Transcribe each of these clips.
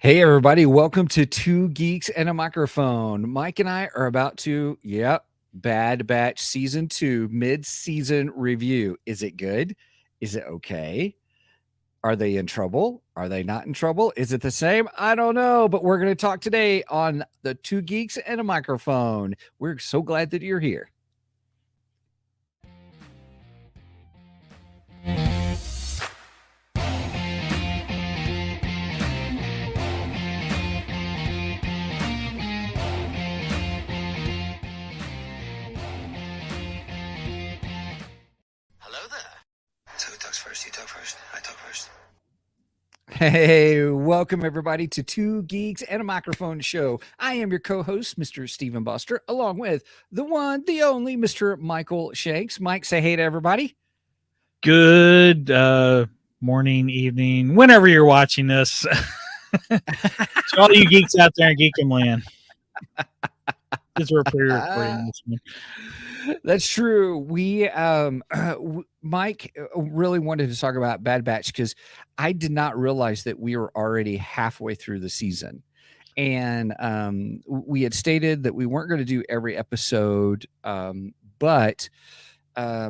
Hey, everybody. Welcome to Two Geeks and a Microphone. Mike and I are about to, Bad Batch Season 2 mid-season review. Is it good? Is it okay? Are they in trouble? Are they not in trouble? Is it the same? I don't know, but we're going to talk today on the Two Geeks and a Microphone. We're so glad that you're here. Hey, welcome everybody to Two Geeks and a Microphone show. I am your co-host, Mr. Stephen Buster, along with the one, the only Mr. Michael Shanks. Mike, say hey to everybody. Good morning, evening, whenever you're watching this. To all you geeks out there in Geekum land. Because we're pre-recording this one. That's true. We, Mike really wanted to talk about Bad Batch because I did not realize that we were already halfway through the season. And we had stated that we weren't going to do every episode, but I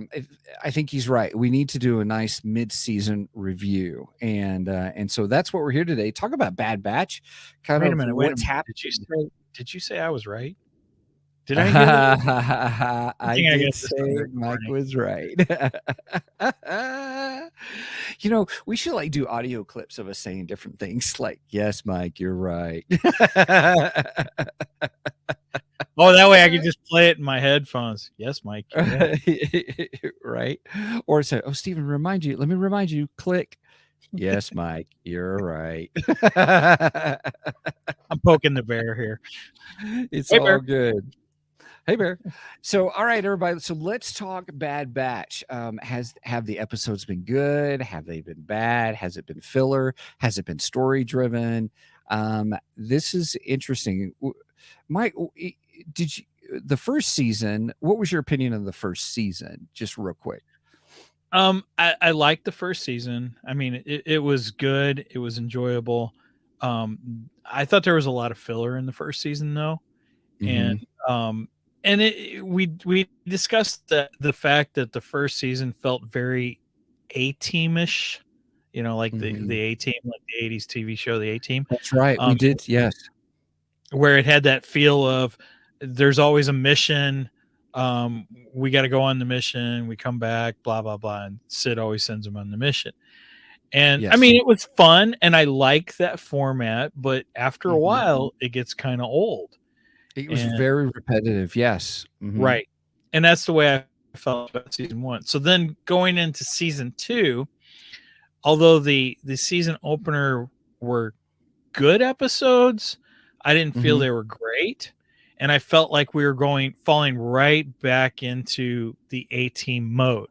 think he's right. We need to do a nice mid-season review, and so that's what we're here today. Talk about Bad Batch. Wait a minute. Happened. Did you say I was right? Did I hear that? I did say Mike was right. We should do audio clips of us saying different things. Like, yes, Mike, you're right. Oh, that way I can just play it in my headphones. Yes, Mike. Right. Or say, oh, Stephen, let me remind you, click. Yes, Mike, you're right. I'm poking the bear here. It's all bear. Good. Hey, Bear. So, all right, everybody. So let's talk Bad Batch. Have the episodes been good? Have they been bad? Has it been filler? Has it been story driven? This is interesting. Mike, the first season, what was your opinion of the first season? Just real quick. I liked the first season. I mean, it was good. It was enjoyable. I thought there was a lot of filler in the first season, though. Mm-hmm. And we discussed the fact that the first season felt very A-teamish, like mm-hmm. the A-Team, like the 80s TV show, the A-Team. That's right. We did, yes. Where it had that feel of there's always a mission. We got to go on the mission. We come back, blah, blah, blah. And Sid always sends them on the mission. And yes. I mean, it was fun and I like that format, but after a while, it gets kind of old. It was very repetitive, yes. Mm-hmm. Right. And that's the way I felt about season 1. So then going into season 2, although the season opener were good episodes, I didn't feel they were great. And I felt like we were falling right back into the A-Team mode,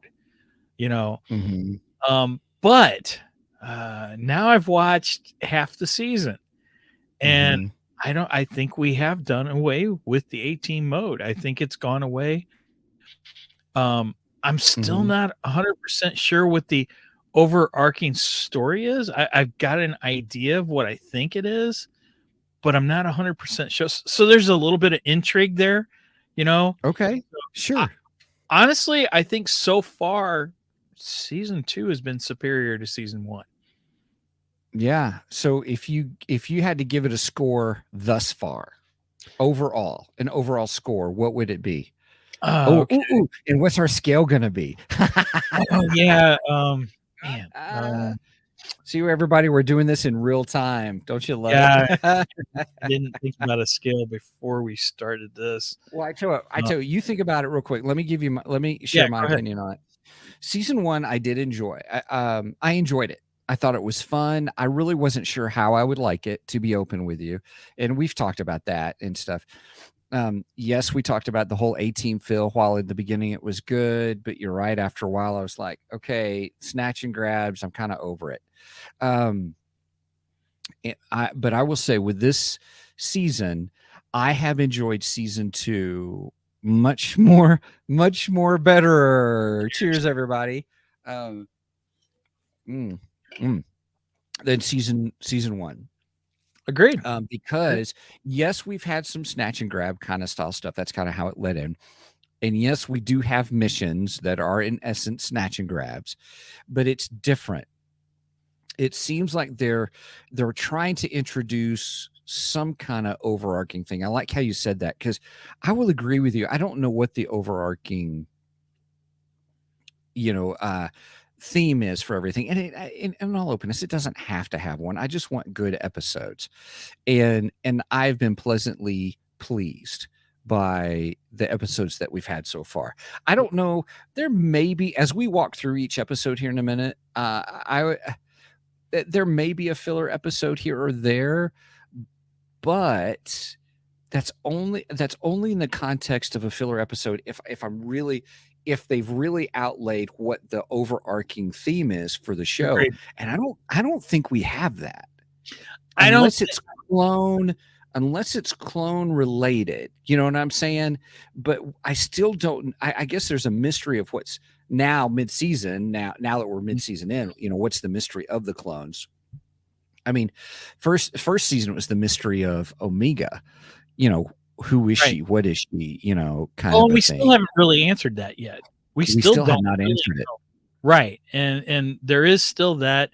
Mm-hmm. But now I've watched half the season and I think we have done away with the A-Team mode. I think it's gone away. I'm still not 100% sure what the overarching story is. I've got an idea of what I think it is, but I'm not 100% sure. So there's a little bit of intrigue there, Okay, sure. Honestly, I think so far season 2 has been superior to season 1. Yeah. So if you had to give it a score thus far, an overall score, what would it be? Okay. Ooh. And what's our scale going to be? Yeah. Man. See, everybody, we're doing this in real time. Don't you love it? I didn't think about a scale before we started this. Well, I tell you, think about it real quick. Let me share my opinion on it. Season 1, I did enjoy. I enjoyed it. I thought it was fun. I really wasn't sure how I would like it, to be open with you. And we've talked about that and stuff. Yes, we talked about the whole A-Team feel. While in the beginning it was good, but you're right. After a while, I was like, okay, snatch and grabs. I'm kind of over it. But I will say with this season, I have enjoyed season 2 much more better. Cheers, everybody. Than season 1. Agreed. Because yes, we've had some snatch and grab kind of style stuff. That's kind of how it led in. And yes, we do have missions that are in essence snatch and grabs, but it's different. It seems like they're trying to introduce some kind of overarching thing. I like how you said that, because I will agree with you. I don't know what the overarching, theme is for everything. And in all openness, it doesn't have to have one. I just want good episodes, and I've been pleasantly pleased by the episodes that we've had so far. I don't know. There may be, as we walk through each episode here in a minute, there may be a filler episode here or there, but that's only in the context of a filler episode if they've really outlaid what the overarching theme is for the show. Agreed. And I don't think we have that. I don't Unless it's clone related, you know what I'm saying? But I still don't. I guess there's a mystery of what's now mid-season. Now that we're mid-season in, what's the mystery of the clones? I mean, first season it was the mystery of Omega. Who is she? What is she? Kind of. We still haven't really answered that yet. We still have not answered it. Right, and there is still that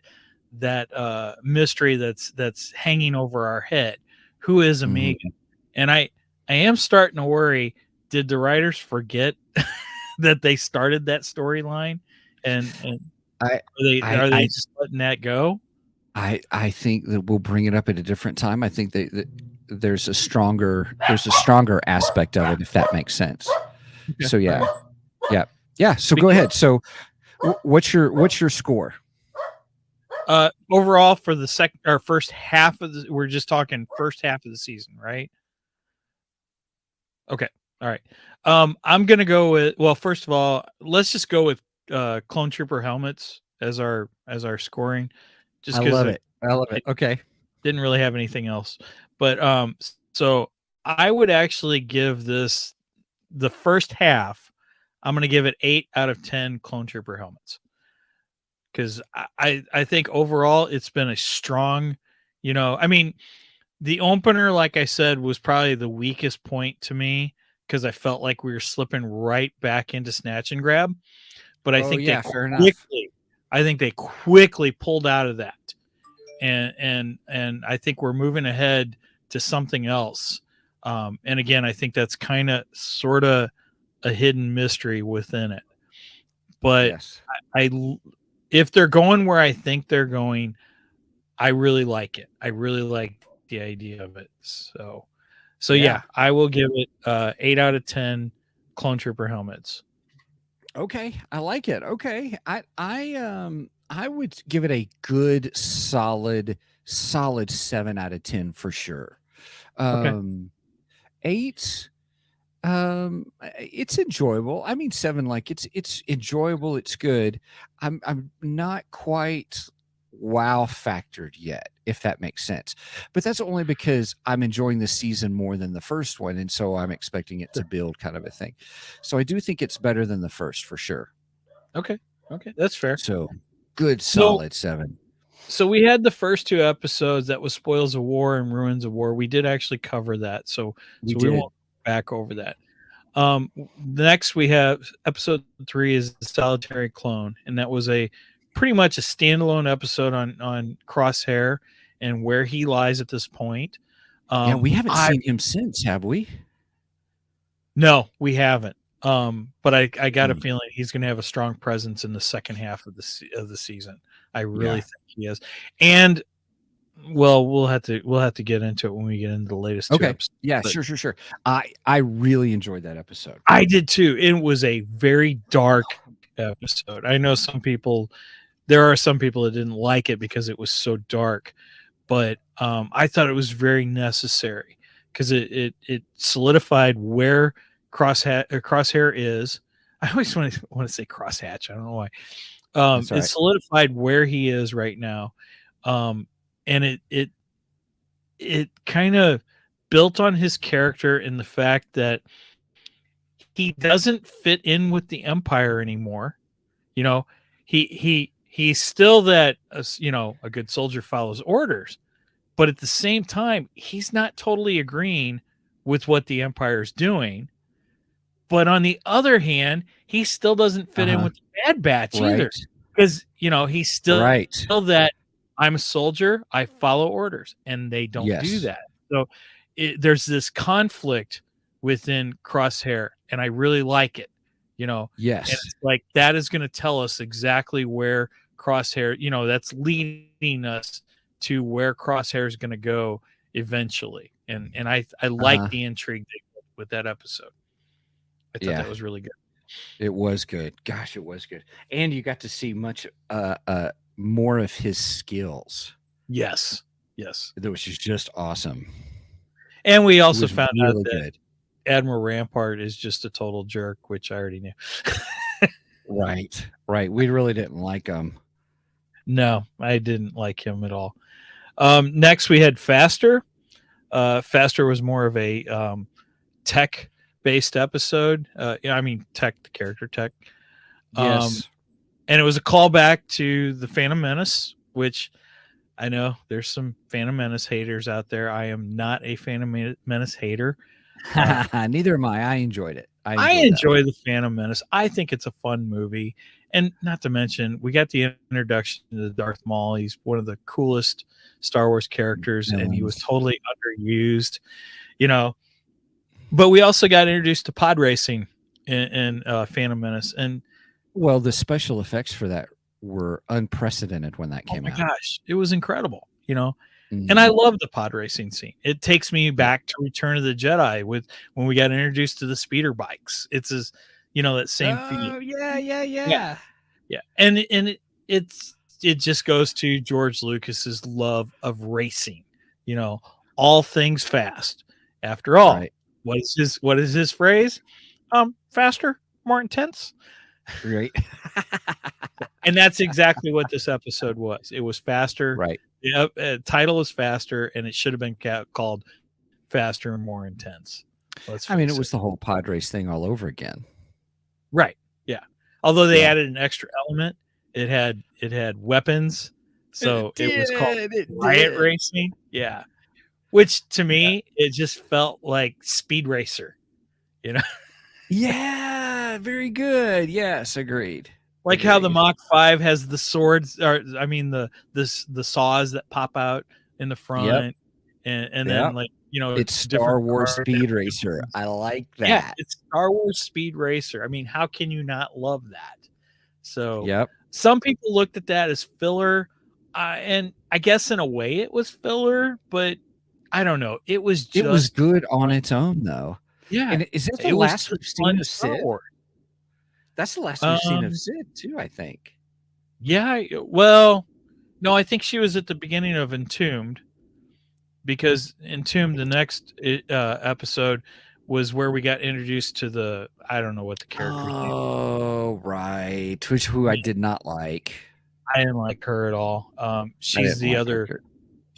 mystery that's hanging over our head. Who is Omega? Mm-hmm. And I am starting to worry. Did the writers forget that they started that storyline, and are they just letting that go? I think that we'll bring it up at a different time. I think that there's a stronger aspect of it, if that makes sense. Okay. So yeah. So go ahead. So what's your score? Overall for the first half of we're just talking first half of the season, right? Okay. All right. I'm going to go with, first of all, let's just go with Clone Trooper helmets as our scoring. Just I love it. Okay. Didn't really have anything else. But so I would actually give this the first half. I'm going to give it 8 out of 10 Clone Trooper helmets. Because I think overall it's been a strong, I mean, the opener, like I said, was probably the weakest point to me because I felt like we were slipping right back into snatch and grab. But I think they quickly pulled out of that. And I think we're moving ahead to something else. And again, I think that's kind of sort of a hidden mystery within it. But yes. If they're going where I think they're going, I really like it. I really like the idea of it. So yeah, I will give it 8 out of 10 Clone Trooper helmets. Okay, I like it. Okay, I would give it a good solid 7 out of 10 for sure. 8. It's enjoyable. I mean, 7, like it's enjoyable. It's good. I'm not quite wow factored yet, if that makes sense. But that's only because I'm enjoying the season more than the first one, and so I'm expecting it to build, kind of a thing. So I do think it's better than the first for sure. Okay, that's fair. So good, solid 7. So we had the first 2 episodes that was Spoils of War and Ruins of War. We did actually cover that, so we won't back over that. Next we have episode 3 is the Solitary Clone, and that was pretty much a standalone episode on Crosshair and where he lies at this point. We haven't seen him since, have we? No, we haven't. But I got a feeling he's going to have a strong presence in the second half of the season. I really think he is. And we'll have to get into it when we get into the latest 2 episodes. Yeah, but sure. I really enjoyed that episode. I did too. It was a very dark episode. I know there are some people that didn't like it because it was so dark, but I thought it was very necessary because it solidified where Crosshair is. I always want to say crosshatch. I don't know why. It solidified where he is right now. And it kind of built on his character in the fact that he doesn't fit in with the Empire anymore. He's still that, a good soldier follows orders, but at the same time, he's not totally agreeing with what the Empire is doing. But on the other hand, he still doesn't fit in with the Bad Batch either, because he's still that I'm a soldier, I follow orders, and they don't do that. So there's this conflict within Crosshair, and I really like it. And it's like that is going to tell us exactly where Crosshair, that's leading us to where Crosshair is going to go eventually. And I like the intrigue with that episode. I thought that was really good. It was good. Gosh, it was good. And you got to see much more of his skills. Yes. Which is just awesome. And we also found out that Admiral Rampart is just a total jerk, which I already knew. Right. We really didn't like him. No, I didn't like him at all. Next, we had Faster. Faster was more of a tech-based episode. Tech, the character tech. Yes. And it was a callback to the Phantom Menace, which I know there's some Phantom Menace haters out there. I am not a Phantom Menace hater. Neither am I. I enjoyed it. I enjoy the Phantom Menace. I think it's a fun movie. And not to mention, we got the introduction to Darth Maul. He's one of the coolest Star Wars characters, and he was totally underused, But we also got introduced to pod racing in Phantom Menace. And the special effects for that were unprecedented when that came out. Oh my gosh, it was incredible, And I love the pod racing scene. It takes me back to Return of the Jedi when we got introduced to the speeder bikes. It's as that same feeling. Oh yeah. And it just goes to George Lucas's love of racing. All things fast. After all, what is his phrase? Faster, more intense. Right. And that's exactly what this episode was. It was faster. Right. The title is Faster, and it should have been called Faster and More Intense. It was the whole pod race thing all over again. Right. Yeah. Although they added an extra element, it had weapons, so it was called riot racing. Yeah. Which to me, it just felt like Speed Racer. Yeah. Very good. Yes. Agreed. Like how the Mach 5 has the swords, the saws that pop out in the front, and then it's Star Wars Speed Racer. I like that. Yeah, it's Star Wars Speed Racer. How can you not love that? So, some people looked at that as filler, and I guess in a way it was filler, but I don't know. It was good on its own, though. Yeah, and is it the last we've seen of Sid? That's the last we've seen of Sid too, I think. Yeah, well, no, I think she was at the beginning of Entombed, because Entombed, the next episode, was where we got introduced to I don't know what the character's name is. Oh, right. Who I did not like. I didn't like her at all. She's the other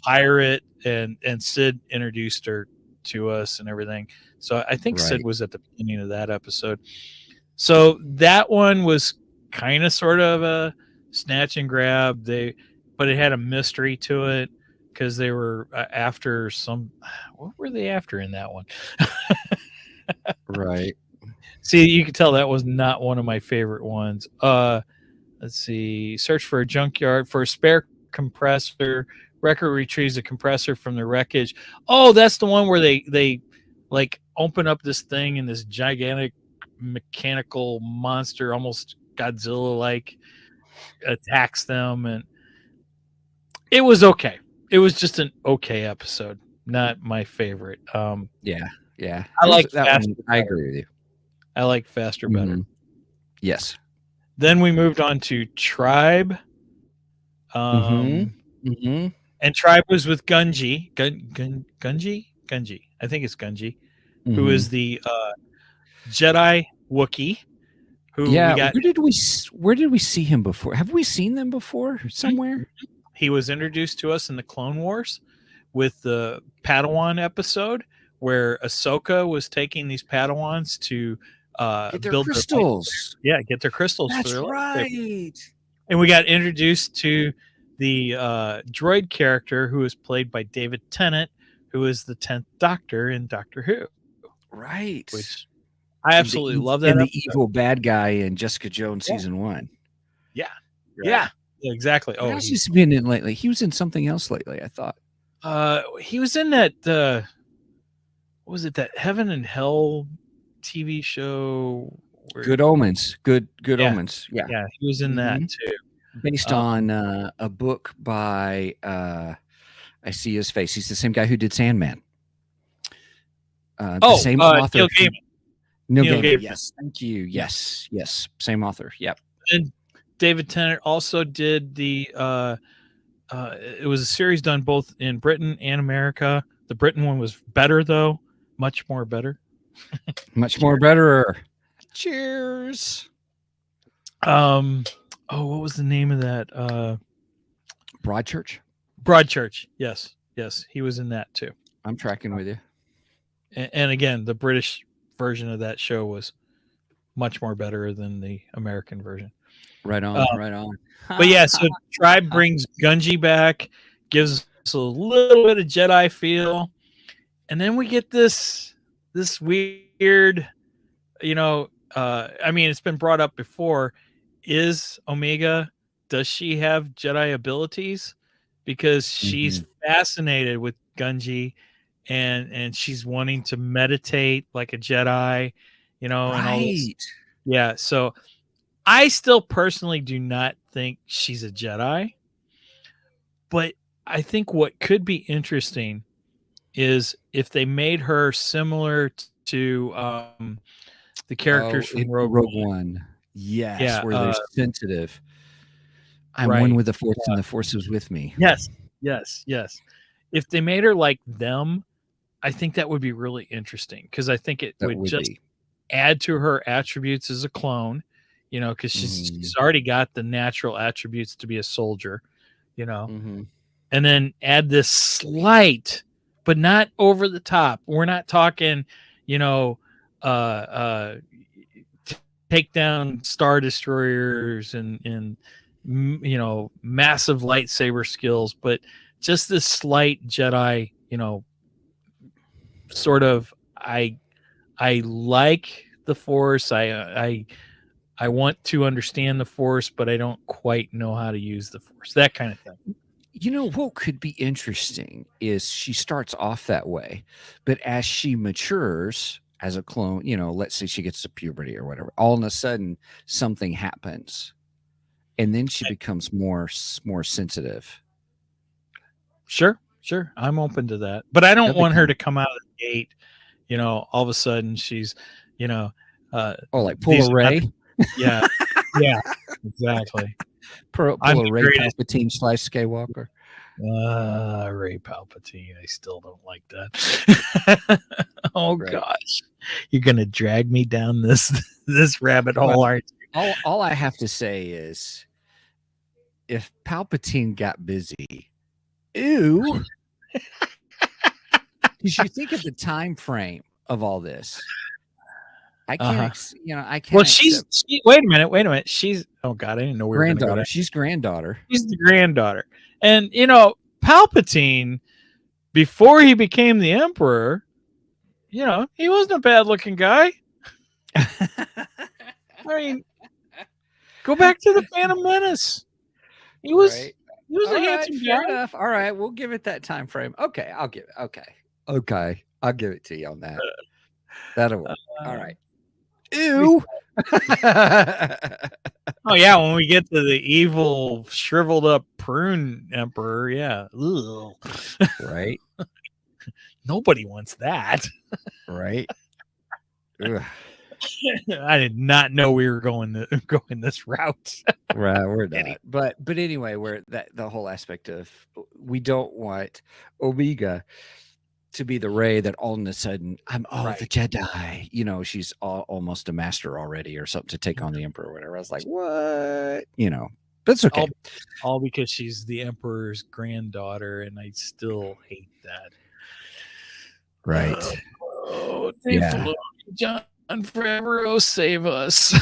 pirate, and Sid introduced her to us and everything. So I think Sid was at the beginning of that episode. So that one was kind of sort of a snatch and grab. But it had a mystery to it, because they were after what were they after in that one? Right. See, you can tell that was not one of my favorite ones. Let's see. Search for a junkyard for a spare compressor. Wrecker retrieves a compressor from the wreckage. Oh, that's the one where they like open up this thing, and this gigantic mechanical monster, almost Godzilla-like, attacks them, and it was okay. It was just an okay episode, not my favorite. Yeah. I like that one. I agree with you. I like Faster better. Yes. Then we moved on to Tribe. And Tribe was with Gunji. Gunji. I think it's Gunji, who is the Jedi Wookiee. Where did we see him before? Have we seen them before somewhere? He was introduced to us in the Clone Wars with the Padawan episode, where Ahsoka was taking these Padawans to get their crystals. Get their crystals. That's right. And we got introduced to the droid character who is played by David Tennant, who is the 10th Doctor in Doctor Who. Right. Which I absolutely love that. And the evil bad guy in Jessica Jones season 1. Yeah. Right. Yeah. Exactly. What else has he been in lately? He was in something else lately, I thought. He was in that what was it, that Heaven and Hell TV show? Good Omens. Good Omens. Yeah. Yeah, he was in that too. Based on a book by I see his face. He's the same guy who did Sandman. The same author. Neil Gaiman. Neil Gaiman. Yes. Thank you. Yes. Yes. Same author. Yep. And David Tennant also did the it was a series done both in Britain and America. The Britain one was better though, much more better. Much more better. Cheers. What was the name of that? Broadchurch. Broadchurch. Yes. Yes, he was in that too. I'm tracking with you. And again, the British version of that show was much more better than the American version. Right on, right on. But yeah, so Tribe brings Gunji back, gives us a little bit of Jedi feel, and then we get this weird, I mean, it's been brought up before. Is Omega, does she have Jedi abilities? Because she's fascinated with Gunji, and she's wanting to meditate like a Jedi, and all this. Yeah, so I still personally do not think she's a Jedi, but I think what could be interesting is if they made her similar to the characters from Rogue One. Yes, yeah, where they're sensitive. I'm one with the Force, and the Force is with me. Yes. If they made her like them, I think that would be really interesting, because I think it would just add to her attributes as a clone, because she's already got the natural attributes to be a soldier, and then add this slight, but not over the top. We're not talking, take down Star Destroyers and massive lightsaber skills, but just this slight Jedi, sort of, I like the Force. I want to understand the Force, but I don't quite know how to use the Force. That kind of thing. What could be interesting is she starts off that way, but as she matures as a clone, let's say she gets to puberty or whatever, all of a sudden something happens, and then she becomes more sensitive. Sure. I'm open to that, but I don't want her to come out of the gate, all of a sudden she's, like pull a Ray. Yeah, exactly. Pull a Ray Palpatine / Skywalker. Ray Palpatine. I still don't like that. Gosh, you're gonna drag me down this rabbit hole, aren't you? All I have to say is, if Palpatine got busy, ew. Because you think of the time frame of all this. I can't, I can't. Well, wait a minute. She's, oh God, I didn't know we were granddaughter. Go there. She's granddaughter. She's the granddaughter. And, Palpatine, before he became the Emperor, he wasn't a bad looking guy. I mean, go back to the Phantom Menace. He was a handsome guy. Enough. All right, we'll give it that time frame. Okay, I'll give it. Okay, I'll give it to you on that. That'll work. All right. Ew. Oh yeah, when we get to the evil, shriveled up prune emperor, yeah. Ugh. Right. Nobody wants that. Right. I did not know we were going this route. Right, we're not. But anyway, we're the whole aspect of, we don't want Omega to be the Rey that all of a sudden I'm the Jedi. She's almost a master already or something to take on the Emperor or whatever. I was like, what? But it's okay. All because she's the Emperor's granddaughter, and I still hate that. Right. They flew And forever, oh, save us.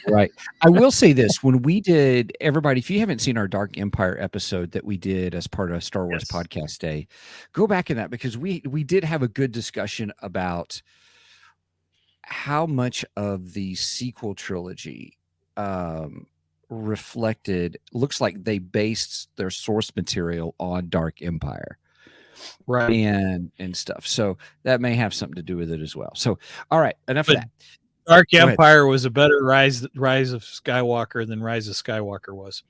Right. I will say this, when we did everybody, if you haven't seen our Dark Empire episode that we did as part of Star Wars Yes. Podcast Day, go back in that because we did have a good discussion about how much of the sequel trilogy reflected, looks like they based their source material on Dark Empire. Right. And stuff. So that may have something to do with it as well. So, all right, enough But of that. Dark Go ahead. Empire was a better Rise of Skywalker than Rise of Skywalker was.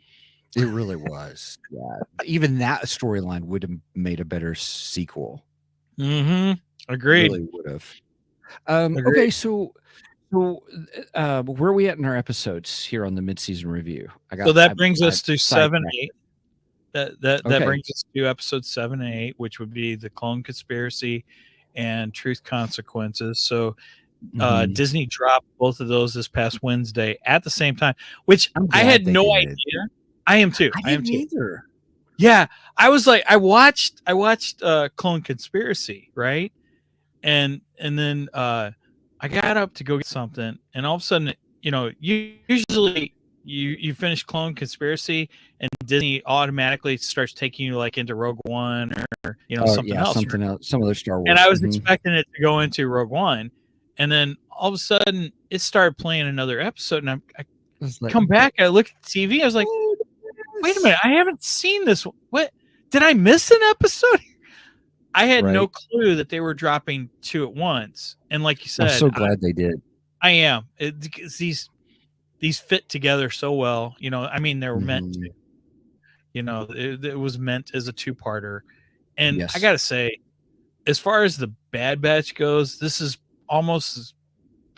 It really was. Yeah. Even that storyline would have made a better sequel. Mm-hmm. Agreed. Really would have. Okay, so where are we at in our episodes here on the mid-season review? So that brings us to 7, sidetracked. 8. That Okay. brings us to episodes 7 and 8, which would be the Clone Conspiracy and Truth Consequences. So Mhm. Disney dropped both of those this past Wednesday at the same time, which I'm I glad had they no did. idea. I am too. I didn't either. Yeah, I was like, I watched Clone Conspiracy, right? And then I got up to go get something, and all of a sudden, you know, usually you finish Clone Conspiracy, and Disney automatically starts taking you like into Rogue One or something else. Something else, some other Star Wars. And I was expecting it to go into Rogue One, and then all of a sudden it started playing another episode, and I like, come back, I look at the TV, I was like, wait a minute, I haven't seen this. What, did I miss an episode? I had no clue that they were dropping 2 at once. And like you said, I'm so glad they did. I am. These fit together so well. You know, I mean, they were meant to. You know, it was meant as a 2-parter. And yes. I got to say, as far as the Bad Batch goes, this is almost as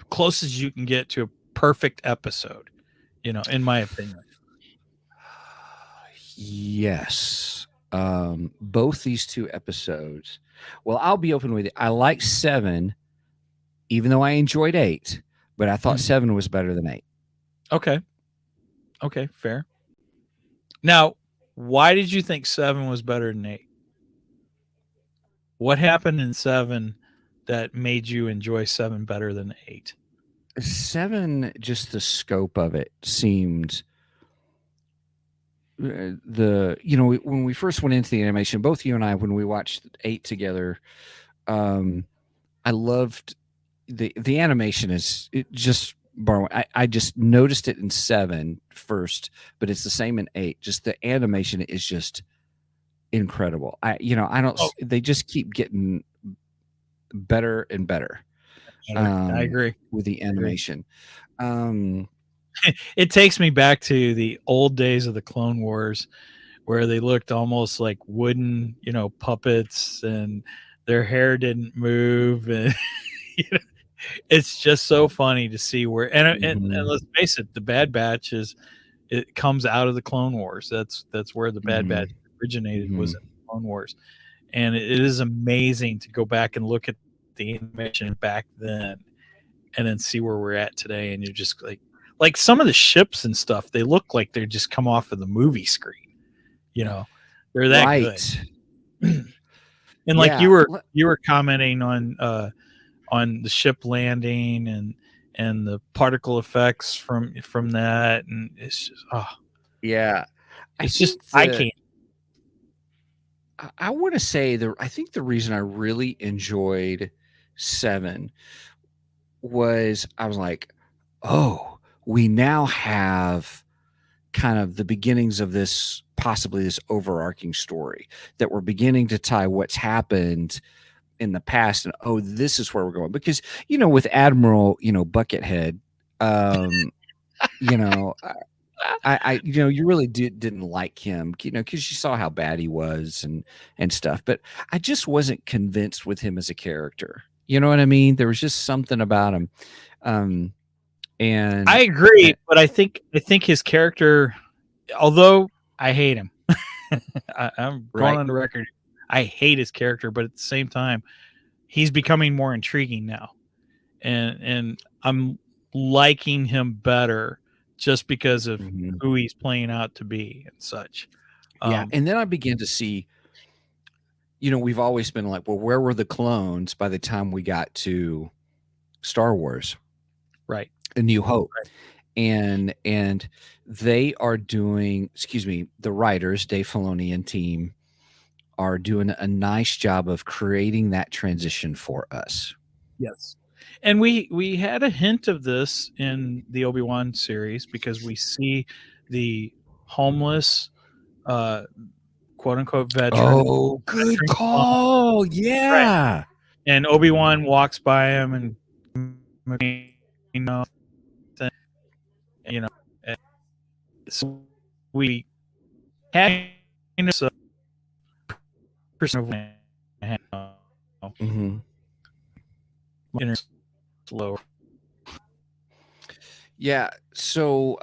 close as you can get to a perfect episode, you know, in my opinion. Yes. Both these 2 episodes. Well, I'll be open with you. I like 7, even though I enjoyed 8, but I thought 7 was better than 8. Okay, fair. Now, why did you think 7 was better than 8? What happened in 7 that made you enjoy 7 better than 8? 7, just the scope of it seemed when we first went into the animation, both you and I, when we watched 8 together, I loved the animation. I just noticed it in 7 first, but it's the same in 8. Just the animation is just incredible. They just keep getting better and better. I agree with the animation. It takes me back to the old days of the Clone Wars, where they looked almost like wooden, puppets, and their hair didn't move, and it's just so funny to see where. And let's face it, the Bad Batch it comes out of the Clone Wars. That's where the Bad Batch originated, was in the Clone Wars, and it is amazing to go back and look at the animation back then, and then see where we're at today, and you're just like some of the ships and stuff, they look like they're just come off of the movie screen. They're that good. And like you were commenting on the ship landing and the particle effects from that, and it's just I can't. I want to say I think the reason I really enjoyed 7 was I was like, oh, we now have kind of the beginnings of possibly this overarching story that we're beginning to tie what's happened in the past, and this is where we're going, because with Admiral Buckethead, I you really didn't like him, because you saw how bad he was and stuff, but I just wasn't convinced with him as a character. You know what I mean? There was just something about him. And I agree, but I think his character, although I hate him, I'm going on the record, I hate his character, but at the same time, he's becoming more intriguing now, and I'm liking him better just because of who he's playing out to be and such. And then I began to see, we've always been like, well, where were the clones by the time we got to Star Wars? Right. A New Hope. Right. And they are doing, the writers, Dave Filoni and team, are doing a nice job of creating that transition for us. Yes. And we had a hint of this in the Obi-Wan series because we see the homeless quote unquote Oh, good veteran clone, call. right? Yeah. And Obi-Wan walks by him and you know, you know, and so we had a person of Mm-hmm. lower. Yeah. So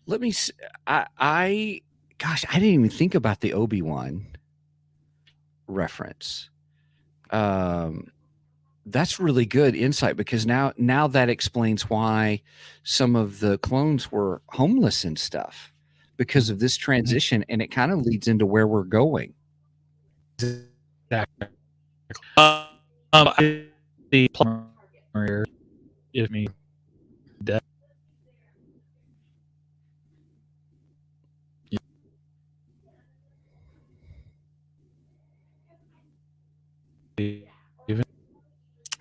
let me gosh, I didn't even think about the Obi-Wan reference. That's really good insight, because now that explains why some of the clones were homeless and stuff, because of this transition, and it kind of leads into where we're going. Exactly. The plumber if me death.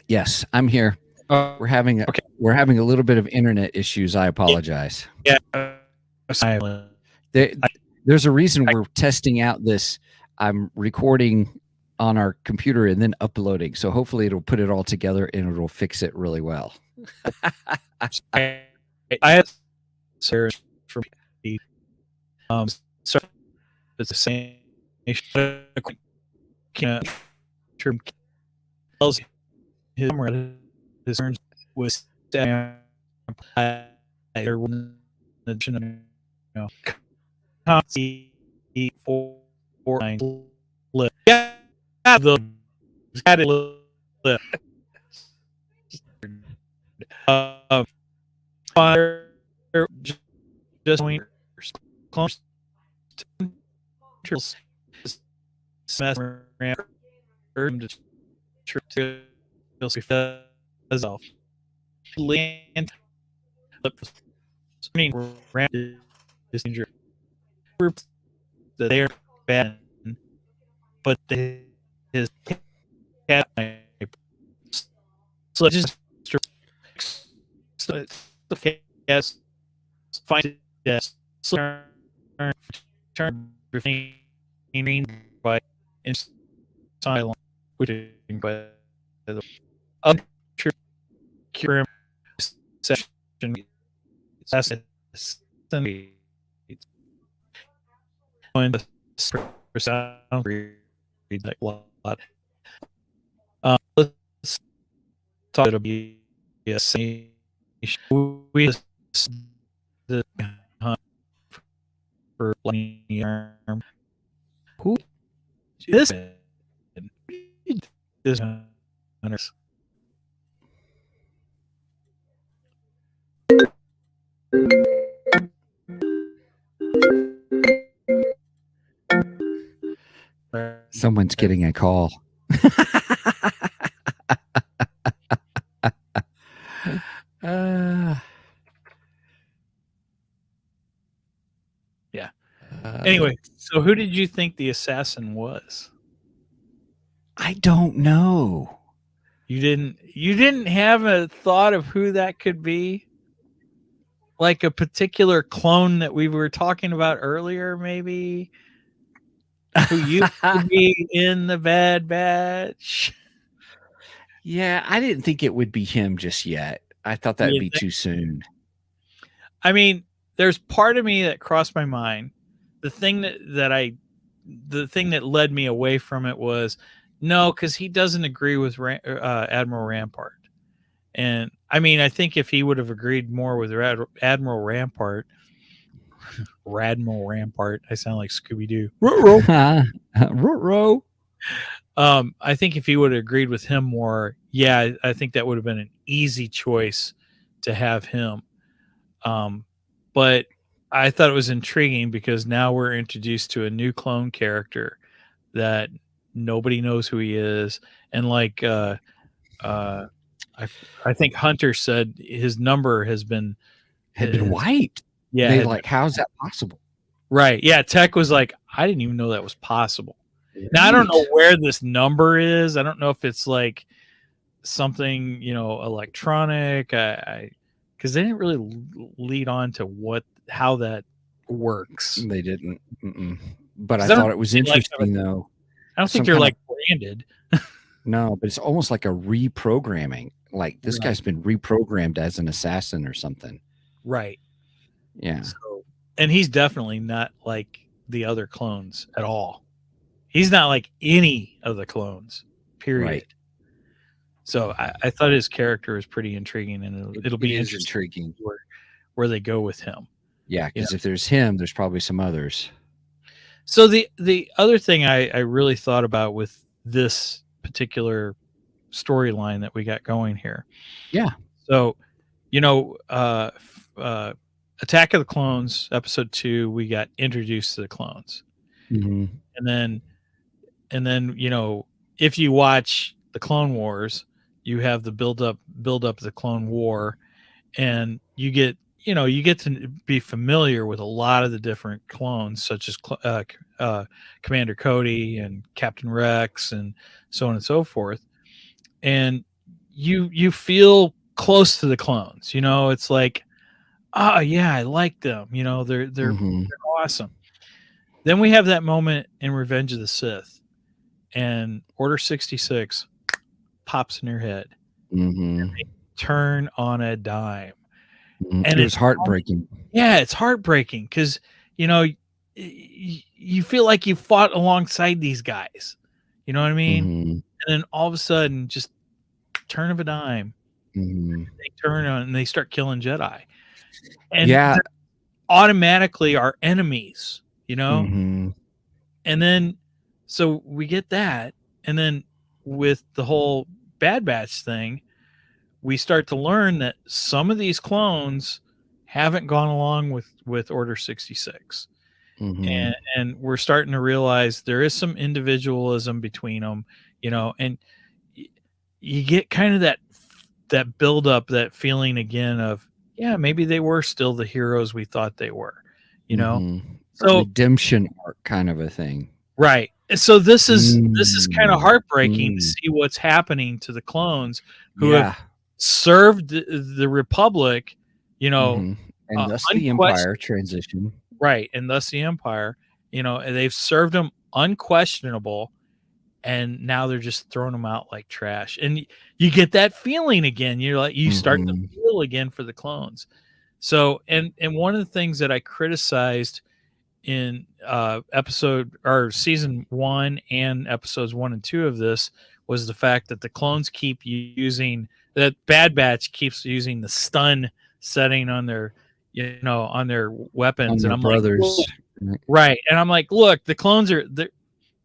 Yes, I'm here. Oh, We're having okay. a little bit of internet issues. I apologize. Yeah. Silent. There's a reason we're testing out this. I'm recording on our computer and then uploading, so hopefully it'll put it all together and it'll fix it really well. I had Sarah for me. So it's the same. Can't tells his comrade his turns was there was four nine lift. Yeah, the had it lift. Fire just close to smash ram to herself. Land ram is injured. Groups that they are bad, but his cat so just the cat find yes turn by in silent which by the other cure session when the sound read like a lot. Let's talk it'll be a same we the hunt for linear arm. Who is this hunters? Someone's getting a call. Yeah. Anyway, so who did you think the assassin was? I don't know. You didn't have a thought of who that could be? Like a particular clone that we were talking about earlier, maybe? Who used to be in the Bad Batch? Yeah, I didn't think it would be him just yet. I thought that'd be too soon. I mean, there's part of me that crossed my mind. The thing that led me away from it was no, because he doesn't agree with Admiral Rampart. And I mean, I think if he would have agreed more with Admiral Rampart, Radmiral Rampart, I sound like Scooby Doo. Ruh-roh. I think if he would have agreed with him more, yeah, I think that would have been an easy choice to have him. But I thought it was intriguing because now we're introduced to a new clone character that nobody knows who he is. And like I think Hunter said his number had been wiped. Yeah, they like, how's that possible? Right. Yeah. Tech was like, I didn't even know that was possible. Right. Now I don't know where this number is. I don't know if it's like something, electronic. Because they didn't really lead on to how that works. They didn't. But I thought it was interesting, though. I don't think they're like branded. No, but it's almost like a reprogramming. Like this guy's been reprogrammed as an assassin or something. Right. Yeah. And he's definitely not like the other clones at all. He's not like any of the clones, period. Right. So I thought his character was pretty intriguing, and it'll be interesting where they go with him. Yeah, because if there's him, there's probably some others. So the other thing I really thought about with this particular storyline that we got going here. Yeah. So, Attack of the Clones, episode 2, we got introduced to the clones. Mm-hmm. And then, if you watch the Clone Wars, you have the build up the Clone War, and you get to be familiar with a lot of the different clones, such as Commander Cody and Captain Rex and so on and so forth. And you feel close to the clones, it's like, oh yeah, I like them. They're awesome. Then we have that moment in Revenge of the Sith, and Order 66 pops in your head. Mm-hmm. And they turn on a dime. Mm-hmm. And it's heartbreaking. Yeah, it's heartbreaking because you feel like you fought alongside these guys. You know what I mean? Mm-hmm. And then all of a sudden, just turn of a dime, they turn on and they start killing Jedi. And automatically are enemies, And then, so we get that. And then with the whole Bad Batch thing, we start to learn that some of these clones haven't gone along with Order 66. And we're starting to realize there is some individualism between them, and you get kind of that build up, that feeling again of, yeah, maybe they were still the heroes we thought they were, So redemption arc kind of a thing. Right. So this is kind of heartbreaking to see what's happening to the clones who have served the Republic, and thus the Empire transition. Right. And thus the Empire, and they've served them unquestionable, and now they're just throwing them out like trash. And you get that feeling again. You're like, you start to feel again for the clones. So, and one of the things that I criticized in season 1 and episodes 1 and 2 of this was the fact that the clones keep using, that Bad Batch keeps using the stun setting on their, on their weapons, and I'm brothers. Like, right. And I'm like, look, the clones are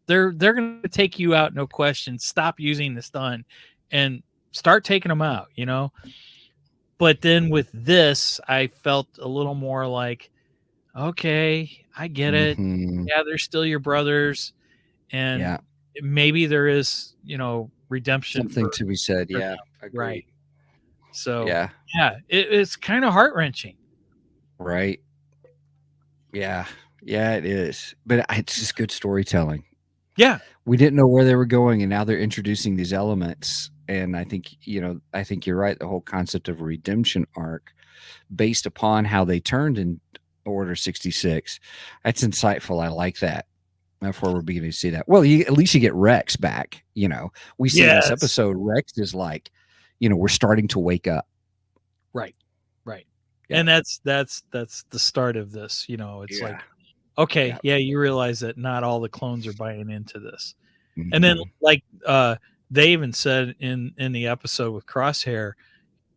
they're going to take you out, no question. Stop using the stun and start taking them out, But then with this, I felt a little more like, okay, I get it. Yeah, they're still your brothers, and maybe there is, redemption. Something to be said. Yeah, agreed. Right. So it's kind of heart-wrenching. Right. Yeah, it is. But it's just good storytelling. Yeah, we didn't know where they were going, and now they're introducing these elements. And I think you're right. The whole concept of a redemption arc, based upon how they turned in Order 66, that's insightful. I like that. Therefore, we're beginning to see that. Well, at least you get Rex back. We see in this episode, Rex is like, we're starting to wake up. Right. Yeah. And that's the start of this. It's like, okay, you realize that not all the clones are buying into this. And then, like, they even said in the episode with Crosshair,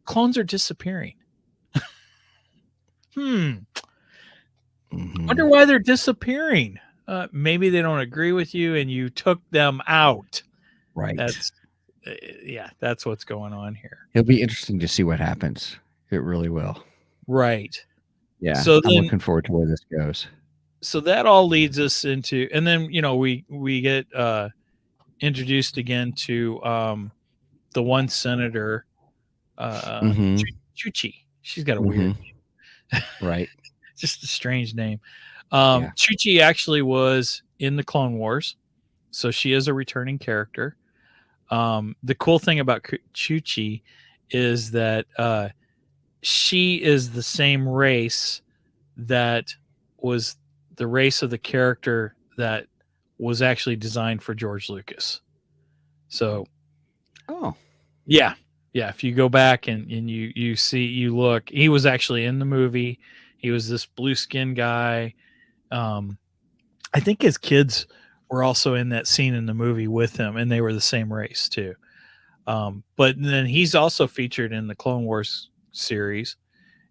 clones are disappearing. Wonder why they're disappearing. Maybe they don't agree with you and you took them out. Right. That's what's going on here. It'll be interesting to see what happens. It really will. Right. Yeah. So I'm looking forward to where this goes. So that all leads us into, and then, we get introduced again to the one senator, Mm-hmm. Chuchi. She's got a weird, Mm-hmm. Right. just a strange name. Yeah. Chuchi actually was in the Clone Wars, so she is a returning character. The cool thing about Chuchi is that she is the same race that was the race of the character that was actually designed for George Lucas. So, Oh. yeah. If you go back and you see, you look, he was actually in the movie. He was this blue skin guy. I think his kids were also in that scene in the movie with him, and they were the same race too. But then he's also featured in the Clone Wars series,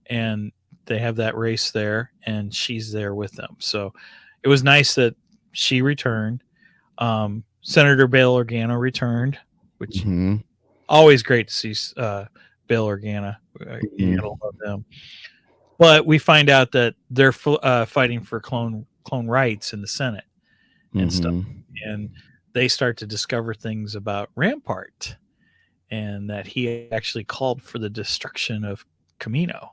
and they have that race there, and she's there with them. So it was nice that she returned. Senator Bail Organa returned, which Mm-hmm. always great to see Bail Organa. You gotta love them. But we find out that they're fighting for clone rights in the Senate and stuff, and they start to discover things about Rampart, and that he actually called for the destruction of Kamino.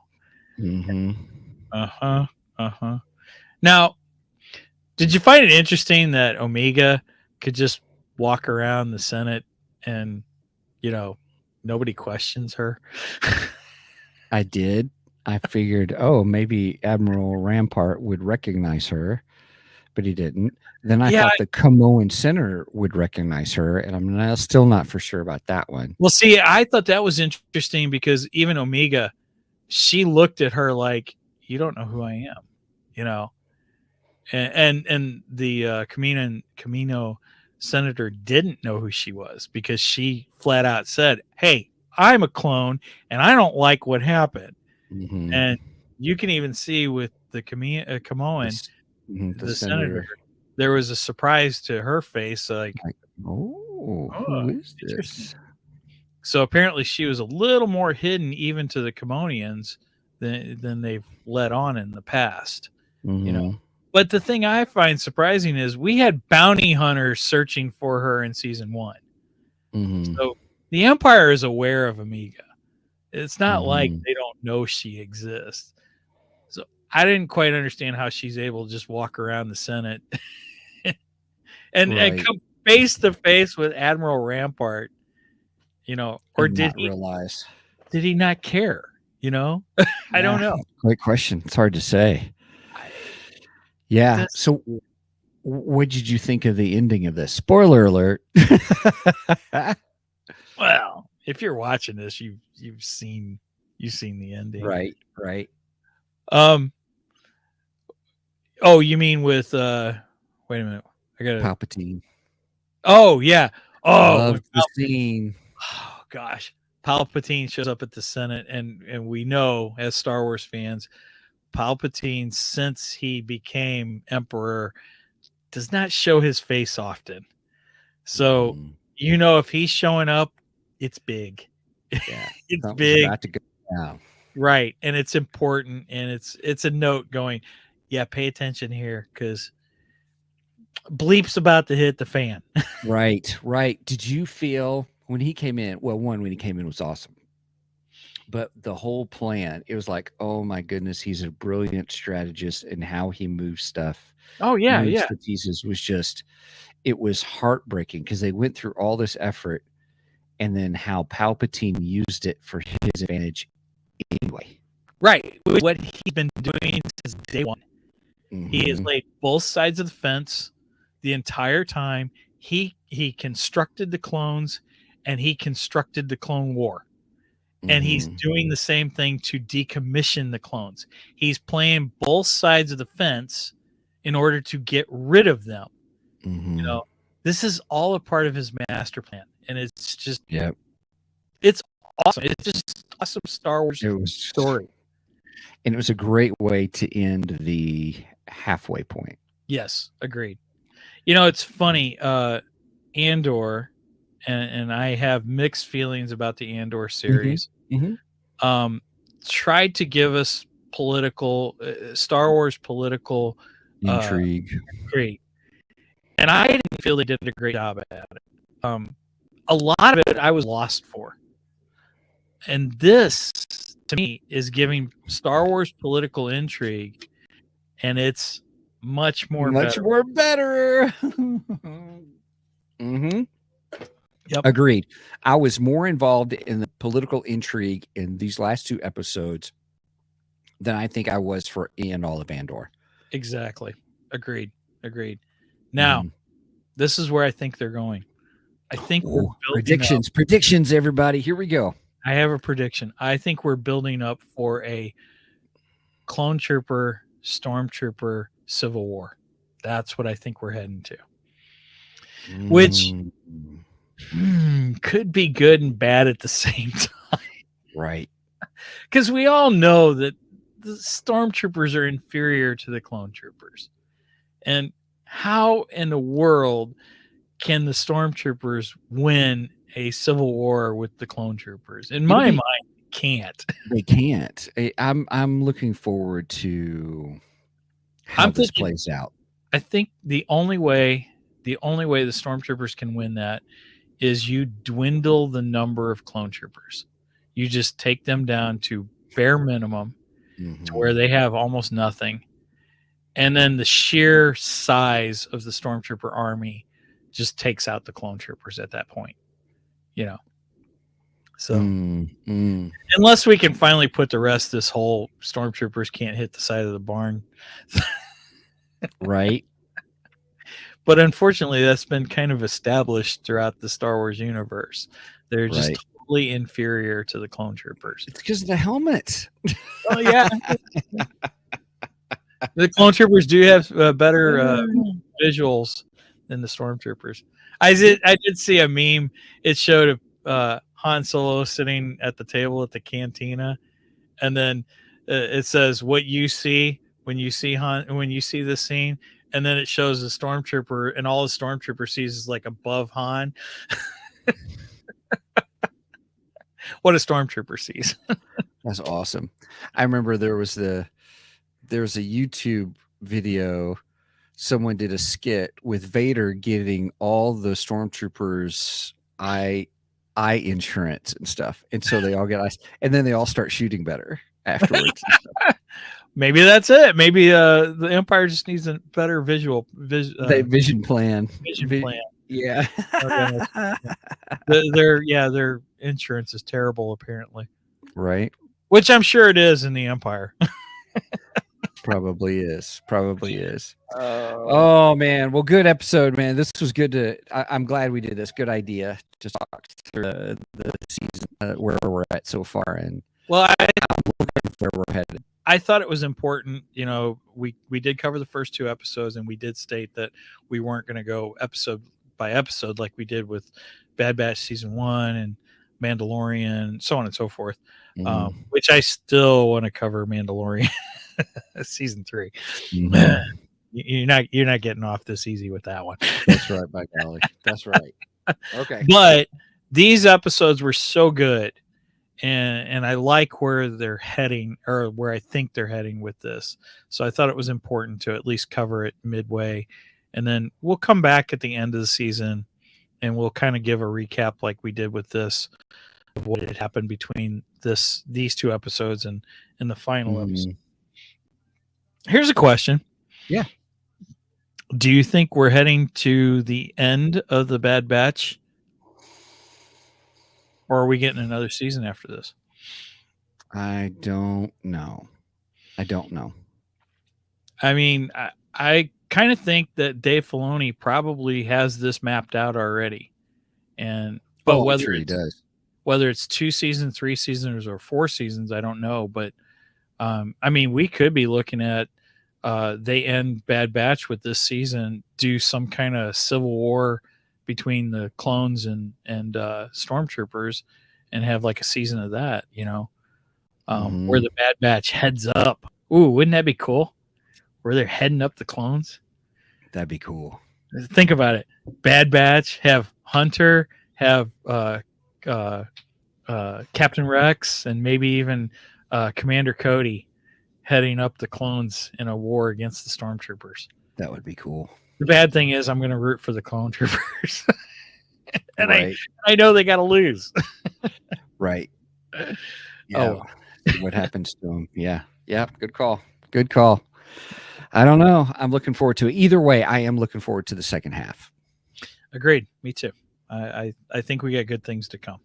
Now, did you find it interesting that Omega could just walk around the Senate and, nobody questions her? I did. I figured, oh, maybe Admiral Rampart would recognize her, but he didn't. Then I thought the Camoan senator would recognize her, and I'm still not for sure about that one. Well, see, I thought that was interesting because even Omega, she looked at her like, you don't know who I am, and the Camino senator didn't know who she was because she flat out said, "Hey, I'm a clone, and I don't like what happened." And you can even see with the Camoan, the senator, there was a surprise to her face, like oh, who is this? So apparently she was a little more hidden even to the Camoanians than they've let on in the past. But the thing I find surprising is we had bounty hunters searching for her in season 1. So the Empire is aware of Omega. It's not like they don't know she exists. So I didn't quite understand how she's able to just walk around the Senate and come face to face with Admiral Rampart, or did he realize? Did he not care? I don't know. Great question. It's hard to say. Yeah. So, what did you think of the ending of this? Spoiler alert. Well, if you're watching this, you've seen the ending, right? Oh, you mean with wait a minute, I got Palpatine. Oh yeah. Oh, love the scene. Oh gosh, Palpatine shows up at the Senate, and we know as Star Wars fans, Palpatine, since he became Emperor, does not show his face often. So if he's showing up, it's big. Yeah, it's big. About to go down. Right, and it's important, and it's a note going, yeah, pay attention here because bleep's about to hit the fan. Right. Did you feel when he came in? Well, when he came in was awesome. But the whole plan, it was like, oh my goodness, he's a brilliant strategist and how he moves stuff. Oh yeah, the pieces was just, it was heartbreaking because they went through all this effort, and then how Palpatine used it for his advantage anyway. Right, what he's been doing since day one. He has laid both sides of the fence the entire time. He constructed the clones, and he constructed the Clone War. And he's doing the same thing to decommission the clones. He's playing both sides of the fence in order to get rid of them. This is all a part of his master plan, and it's just it's awesome. It's just awesome Star Wars story, and it was a great way to end the halfway point. Yes, agreed. It's funny. Andor. And I have mixed feelings about the Andor series. Tried to give us political Star Wars political intrigue, and I didn't feel they did a great job at it. a lot of it I was lost for. And this, to me, is giving Star Wars political intrigue, and it's much more better. More better. Mm-hmm. Yep. Agreed. I was more involved in the political intrigue in these last 2 episodes than I think I was for Ian all of Andor. Exactly. Agreed. Now, this is where I think they're going. I think predictions, everybody. Here we go. I have a prediction. I think we're building up for a Clone Trooper, Stormtrooper Civil War. That's what I think we're heading to. Which could be good and bad at the same time. Right. Because we all know that the Stormtroopers are inferior to the Clone Troopers. And how in the world can the Stormtroopers win a civil war with the Clone Troopers? In my mind, can't. They can't. I'm looking forward to how this plays out. I think the only way the Stormtroopers can win that is you dwindle the number of Clone Troopers. You just take them down to bare minimum to where they have almost nothing. And then the sheer size of the Stormtrooper army just takes out the Clone Troopers at that point. So unless we can finally put to rest this whole Stormtroopers can't hit the side of the barn. Right. But unfortunately, that's been kind of established throughout the Star Wars universe. They're just totally inferior to the Clone Troopers. It's because of the helmets. Oh, yeah. The Clone Troopers do have better visuals than the Stormtroopers. I did see a meme. It showed Han Solo sitting at the table at the cantina, and then it says what you see when you see this scene, and then it shows the Stormtrooper, and all the Stormtrooper sees is like above Han. What a Stormtrooper sees. That's awesome. I remember there was a YouTube video. Someone did a skit with Vader getting all the Stormtroopers eye insurance and stuff, and so they all get eyes, and then they all start shooting better afterwards. Maybe that's it. Maybe the Empire just needs a better vision plan. Yeah. Their insurance is terrible, apparently. Right. Which I'm sure it is in the Empire. Probably is. Oh man. Well, good episode, man. This was good I'm glad we did this. Good idea to talk through the season, where we're at so far, and I'm looking where we're headed. I thought it was important. We did cover the first 2 episodes, and we did state that we weren't going to go episode by episode like we did with Bad Batch season 1 and Mandalorian, so on and so forth. Which I still want to cover Mandalorian season 3. You're not getting off this easy with that one. That's right, by golly. That's right. Okay. But these episodes were so good, and I like where they're heading, or where I think they're heading with this. So I thought it was important to at least cover it midway, and then we'll come back at the end of the season, and we'll kind of give a recap like we did with this, of what had happened between these 2 episodes and the final episode. Here's a question. Yeah. Do you think we're heading to the end of the Bad Batch? Or are we getting another season after this? I don't know. I mean, I kind of think that Dave Filoni probably has this mapped out already. But whether it's 2 seasons, 3 seasons, or 4 seasons, I don't know. But I mean, we could be looking at they end Bad Batch with this season, do some kind of civil war between the clones and Stormtroopers, and have like a season of that, where the Bad Batch heads up. Ooh, wouldn't that be cool? Where they're heading up the clones. That'd be cool. Think about it. Bad Batch, have Hunter, have Captain Rex, and maybe even Commander Cody heading up the clones in a war against the Stormtroopers. That would be cool. The bad thing is I'm going to root for the Clone Troopers. And right. I know they got to lose. Right. Yeah. Oh, See what happens to them. Yeah. Yeah. Good call. Good call. I don't know. I'm looking forward to it. Either way, I am looking forward to the second half. agreed. Me too. I think we got good things to come.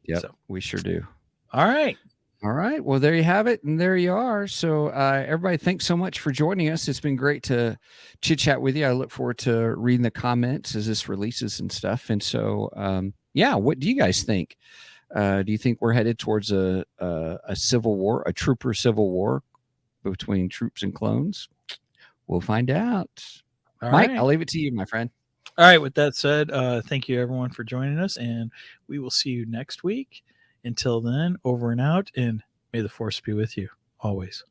Yep. So. We sure do. All right. All right. Well, there you have it. And there you are. So, everybody, thanks so much for joining us. It's been great to chit chat with you. I look forward to reading the comments as this releases and stuff. And so, yeah, what do you guys think? Do you think we're headed towards a civil war, a trooper civil war between troops and clones? We'll find out. All Mike, right. I'll leave it to you, my friend. All right. With that said, thank you everyone for joining us, and we will see you next week. Until then, over and out, and may the force be with you always.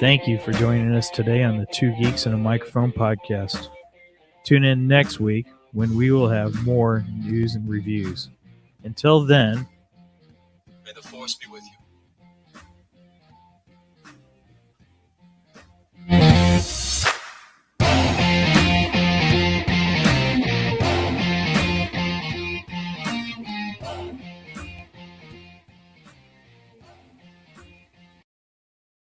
Thank you for joining us today on the Two Geeks and a Microphone podcast. Tune in next week when we will have more news and reviews. Until then, may the force be with you.